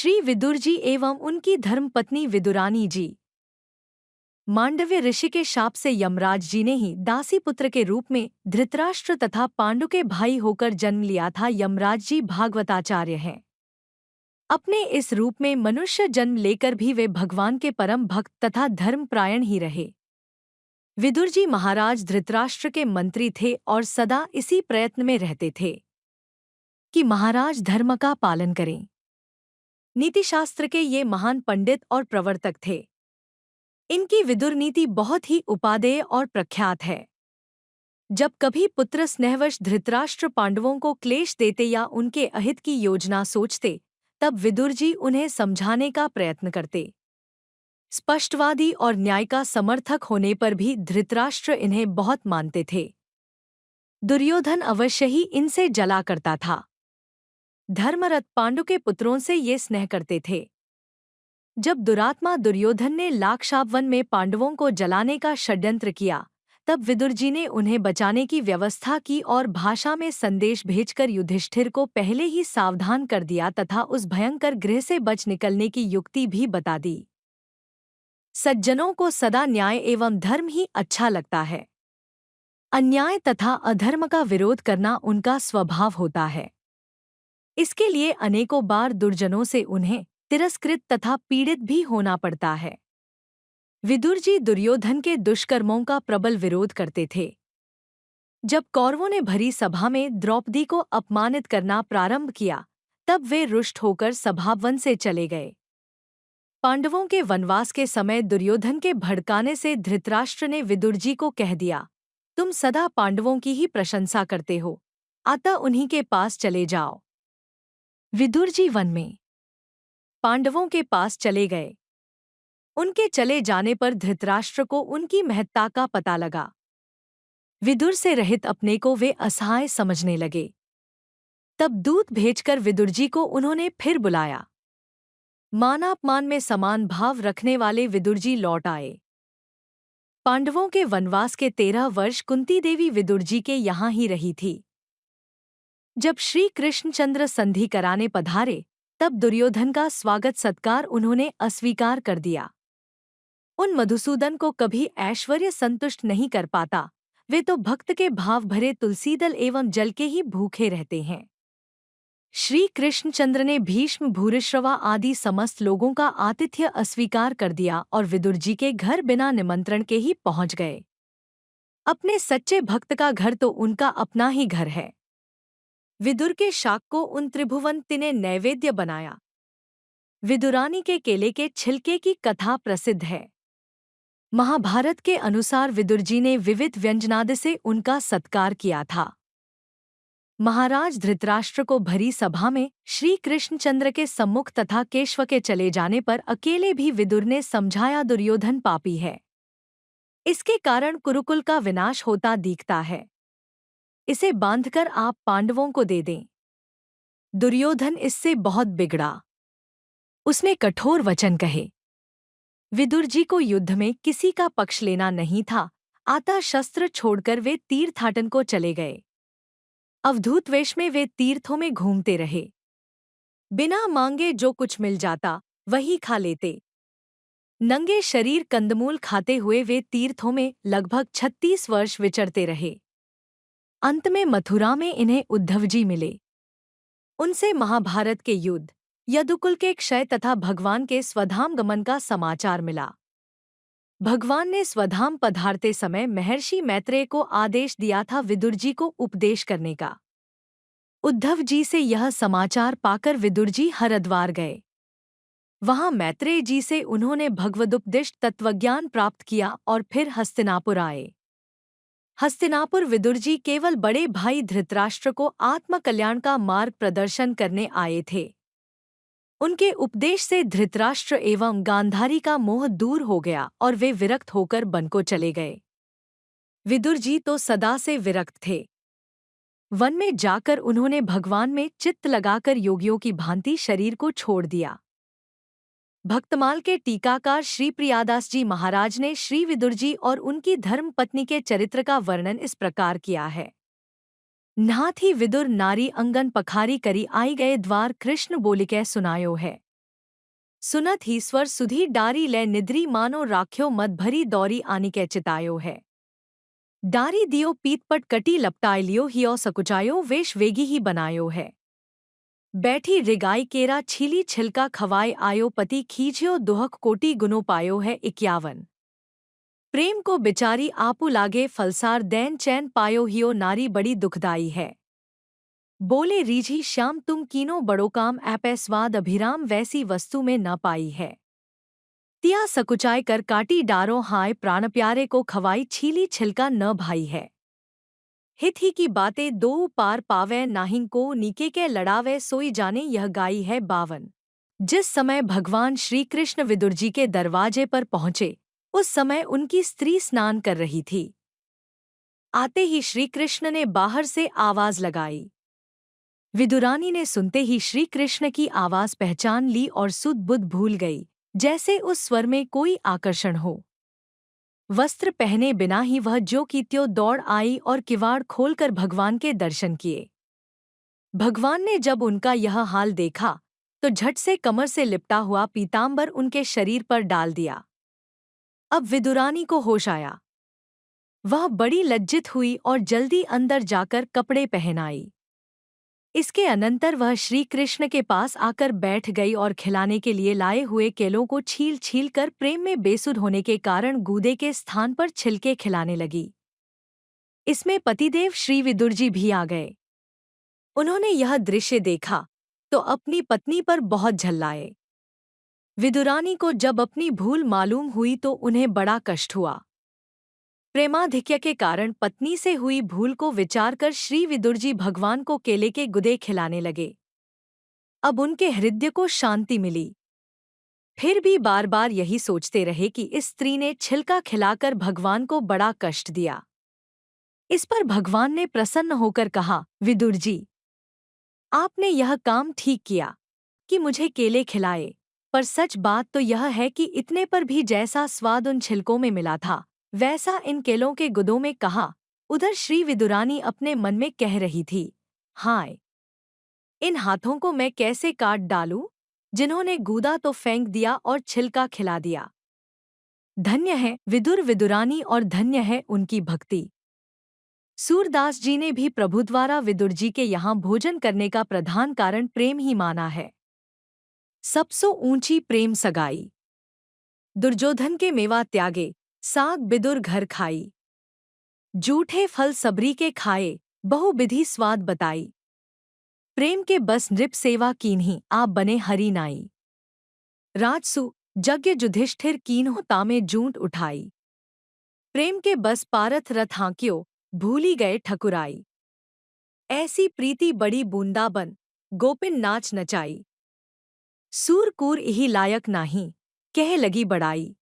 श्री विदुर जी एवं उनकी धर्मपत्नी विदुरानी जी। मांडव्य ऋषि के शाप से यमराज जी ने ही दासी पुत्र के रूप में धृतराष्ट्र तथा पांडु के भाई होकर जन्म लिया था। यमराज जी भागवताचार्य हैं। अपने इस रूप में मनुष्य जन्म लेकर भी वे भगवान के परम भक्त तथा धर्मपरायण ही रहे। विदुर जी महाराज धृतराष्ट्र के मंत्री थे और सदा इसी प्रयत्न में रहते थे कि महाराज धर्म का पालन करें। नीतिशास्त्र के ये महान पंडित और प्रवर्तक थे। इनकी विदुर नीति बहुत ही उपादेय और प्रख्यात है। जब कभी पुत्र स्नेहवश धृतराष्ट्र पांडवों को क्लेश देते या उनके अहित की योजना सोचते, तब विदुर जी उन्हें समझाने का प्रयत्न करते। स्पष्टवादी और न्याय का समर्थक होने पर भी धृतराष्ट्र इन्हें बहुत मानते थे। दुर्योधन अवश्य ही इनसे जला करता था। धर्मरत पांडु के पुत्रों से ये स्नेह करते थे। जब दुरात्मा दुर्योधन ने लाक्षावन में पांडवों को जलाने का षड्यंत्र किया, तब विदुर जी ने उन्हें बचाने की व्यवस्था की और भाषा में संदेश भेजकर युधिष्ठिर को पहले ही सावधान कर दिया तथा उस भयंकर गृह से बच निकलने की युक्ति भी बता दी। सज्जनों को सदा न्याय एवं धर्म ही अच्छा लगता है। अन्याय तथा अधर्म का विरोध करना उनका स्वभाव होता है। इसके लिए अनेकों बार दुर्जनों से उन्हें तिरस्कृत तथा पीड़ित भी होना पड़ता है। विदुर जी दुर्योधन के दुष्कर्मों का प्रबल विरोध करते थे। जब कौरवों ने भरी सभा में द्रौपदी को अपमानित करना प्रारंभ किया, तब वे रुष्ट होकर सभावन से चले गए। पांडवों के वनवास के समय दुर्योधन के भड़काने से धृतराष्ट्र ने विदुर जी को कह दिया, तुम सदा पांडवों की ही प्रशंसा करते हो, अतः उन्हीं के पास चले जाओ। विदुर जी वन में पांडवों के पास चले गए। उनके चले जाने पर धृतराष्ट्र को उनकी महत्ता का पता लगा। विदुर से रहित अपने को वे असहाय समझने लगे। तब दूत भेजकर विदुर जी को उन्होंने फिर बुलाया। मानापमान में समान भाव रखने वाले विदुर जी लौट आए। पांडवों के वनवास के 13 वर्ष कुंती देवी विदुर जी के यहाँ ही रही थी। जब श्री कृष्णचंद्र संधि कराने पधारे, तब दुर्योधन का स्वागत सत्कार उन्होंने अस्वीकार कर दिया। उन मधुसूदन को कभी ऐश्वर्य संतुष्ट नहीं कर पाता, वे तो भक्त के भाव भरे तुलसीदल एवं जल के ही भूखे रहते हैं। श्री कृष्णचंद्र ने भीष्म भूरिश्रवा आदि समस्त लोगों का आतिथ्य अस्वीकार कर दिया और विदुर जी के घर बिना निमंत्रण के ही पहुंच गए। अपने सच्चे भक्त का घर तो उनका अपना ही घर है। विदुर के शाक को उन त्रिभुवंती ने नैवेद्य बनाया। विदुरानी के केले के छिलके की कथा प्रसिद्ध है। महाभारत के अनुसार विदुर जी ने विविध व्यंजनादि से उनका सत्कार किया था। महाराज धृतराष्ट्र को भरी सभा में श्री कृष्णचंद्र के सम्मुख तथा केशव के चले जाने पर अकेले भी विदुर ने समझाया, दुर्योधन पापी है। इसके कारण कुरुकुल का विनाश होता दिखता है। इसे बांधकर आप पांडवों को दे दें। दुर्योधन इससे बहुत बिगड़ा। उसने कठोर वचन कहे। विदुर जी को युद्ध में किसी का पक्ष लेना नहीं था, अतः शस्त्र छोड़कर वे तीर्थाटन को चले गए। अवधूत वेश में वे तीर्थों में घूमते रहे। बिना मांगे जो कुछ मिल जाता वही खा लेते। नंगे शरीर कंदमूल खाते हुए वे तीर्थों में लगभग 36 वर्ष विचरते रहे। अंत में मथुरा में इन्हें उद्धव जी मिले। उनसे महाभारत के युद्ध, यदुकुल के क्षय तथा भगवान के स्वधाम गमन का समाचार मिला। भगवान ने स्वधाम पधारते समय महर्षि मैत्रेय को आदेश दिया था विदुर जी को उपदेश करने का। उद्धव जी से यह समाचार पाकर विदुर जी हरिद्वार गए। वहां मैत्रेय जी से उन्होंने भगवदुपदिष्ट तत्वज्ञान प्राप्त किया और फिर हस्तिनापुर आए। हस्तिनापुर विदुर जी केवल बड़े भाई धृतराष्ट्र को आत्मकल्याण का मार्ग प्रदर्शन करने आए थे। उनके उपदेश से धृतराष्ट्र एवं गांधारी का मोह दूर हो गया और वे विरक्त होकर वन को चले गए। विदुर जी तो सदा से विरक्त थे। वन में जाकर उन्होंने भगवान में चित्त लगाकर योगियों की भांति शरीर को छोड़ दिया। भक्तमाल के टीकाकार श्री प्रियादास जी महाराज ने श्री विदुर जी और उनकी धर्मपत्नी के चरित्र का वर्णन इस प्रकार किया है। नाथ ही विदुर नारी अंगन पखारी करी आई गए द्वार कृष्ण बोलिकै सुनायो है। सुनत ही स्वर सुधी डारी ले निद्री मानो राख्यो मत भरी दौरी आनी कै चितायो है। डारी दियो पीतपट कटी लपटाय लियो हियो सकुचायो वेश वेगी ही बनायो है। बैठी रिगाई केरा छीली छिलका खवाए आयो पति खींचियो दुहक कोटि गुनो पायो है 51। प्रेम को बिचारी आपु लागे फलसार दैन चैन पायो हियो नारी बड़ी दुखदाई है। बोले रीझी श्याम तुम कीनो बड़ो काम ऐपै स्वाद अभिराम वैसी वस्तु में न पाई है। तिया सकुचाय कर काटी डारो हाय प्राण प्यारे को खवाई छीली छिलका न भाई है। हित ही की बातें दो पार पावे नाहिं को नीके के लड़ावे सोई जाने यह गाई है 52। जिस समय भगवान श्री कृष्ण विदुर जी के दरवाजे पर पहुंचे उस समय उनकी स्त्री स्नान कर रही थी। आते ही श्री कृष्ण ने बाहर से आवाज लगाई। विदुरानी ने सुनते ही श्री कृष्ण की आवाज पहचान ली और सुध बुध भूल गई, जैसे उस स्वर में कोई आकर्षण हो। वस्त्र पहने बिना ही वह ज्यों की त्यों दौड़ आई और किवाड़ खोलकर भगवान के दर्शन किए। भगवान ने जब उनका यह हाल देखा तो झट से कमर से लिपटा हुआ पीतांबर उनके शरीर पर डाल दिया। अब विदुरानी को होश आया। वह बड़ी लज्जित हुई और जल्दी अंदर जाकर कपड़े पहनाई। इसके अनंतर वह श्री कृष्ण के पास आकर बैठ गई और खिलाने के लिए लाए हुए केलों को छील छील कर प्रेम में बेसुध होने के कारण गूदे के स्थान पर छिलके खिलाने लगी। इसमें पतिदेव श्री विदुर जी भी आ गए। उन्होंने यह दृश्य देखा तो अपनी पत्नी पर बहुत झल्लाए। विदुरानी को जब अपनी भूल मालूम हुई तो उन्हें बड़ा कष्ट हुआ। प्रेमाधिक्य के कारण पत्नी से हुई भूल को विचार कर श्री विदुर जी भगवान को केले के गुदे खिलाने लगे। अब उनके हृदय को शांति मिली। फिर भी बार बार यही सोचते रहे कि इस स्त्री ने छिलका खिलाकर भगवान को बड़ा कष्ट दिया। इस पर भगवान ने प्रसन्न होकर कहा, विदुर जी, आपने यह काम ठीक किया कि मुझे केले खिलाए, पर सच बात तो यह है कि इतने पर भी जैसा स्वाद उन छिलकों में मिला था वैसा इन केलों के गुदों में कहा। उधर श्री विदुरानी अपने मन में कह रही थी, हाय, इन हाथों को मैं कैसे काट डालूं, जिन्होंने गूदा तो फेंक दिया और छिलका खिला दिया। धन्य है विदुर विदुरानी और धन्य है उनकी भक्ति। सूरदास जी ने भी प्रभु द्वारा विदुर जी के यहाँ भोजन करने का प्रधान कारण प्रेम ही माना है। सबसो ऊंची प्रेम सगाई। दुर्योधन के मेवा त्यागे, साग बिदुर घर खाई। जूठे फल सबरी के खाए, बहु विधि स्वाद बताई। प्रेम के बस नृप सेवा कीन्ही, आप बने हरि नाई। राजसु यज्ञ युधिष्ठिर कीन्हो तामे जूट उठाई। प्रेम के बस पारथ रथ हाँक्यो, भूली गए ठकुराई। ऐसी प्रीति बड़ी बूंदाबन, गोपिन नाच नचाई। सूर कूर इही लायक नाही, कह लगी बड़ाई।